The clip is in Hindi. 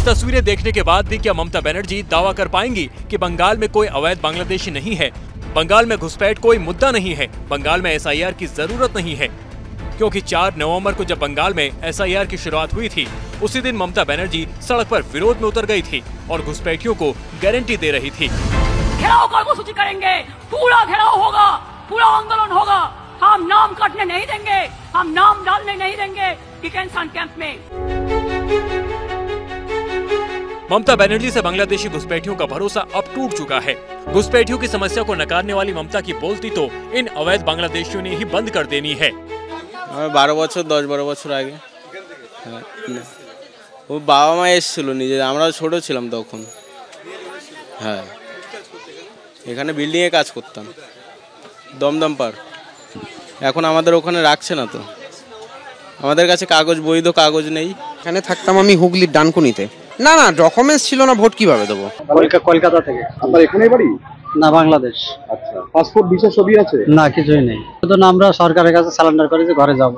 तस्वीरें देखने के बाद भी क्या ममता बनर्जी दावा कर पाएंगी कि बंगाल में कोई अवैध बांग्लादेशी नहीं है, बंगाल में घुसपैठ कोई मुद्दा नहीं है, बंगाल में एसआईआर की जरूरत नहीं है? क्योंकि 4 नवंबर को जब बंगाल में एसआईआर की शुरुआत हुई थी, उसी दिन ममता बनर्जी सड़क पर विरोध में उतर गई थी और घुसपैठियों को गारंटी दे रही थी। घेराव कर्मसूची करेंगे, पूरा घेराव होगा, पूरा आंदोलन होगा, हम नाम काटने नहीं देंगे, हम नाम डालने नहीं देंगे डिटेंशन कैंप में। ममता बनर्जी से बांग्लादेशी घुसपैठियों का भरोसा अब टूट चुका है। घुसपैठियों की समस्या को नकारने वाली ममता की बोलती तो इन अवैध बांग्लादेशियों ने ही बंद कर देनी है। 12 বছর 10-12 বছর আগে ও বাবা মা এসেছিল নিজে, আমরা ছোট ছিলাম তখন। হ্যাঁ, এখানে বিল্ডিং এ কাজ করতাম দমদম পার। এখন আমাদের ওখানে রাখছে না, তো আমাদের কাছে কাগজ, বৈধ কাগজ নেই। এখানে থাকতাম আমি হুগলির ডানকুনিতে। না না, ডকুমেন্টস ছিল না, ভোট কিভাবে দেবো? কলকাতা থেকে। আপনার এখানেই বাড়ি? না, বাংলাদেশ। আচ্ছা, পাসপোর্ট ভিসা সবই আছে? না, কিছুই নেই, শুধু আমরা সরকারের কাছে সারেন্ডার করে যে ঘরে যাব।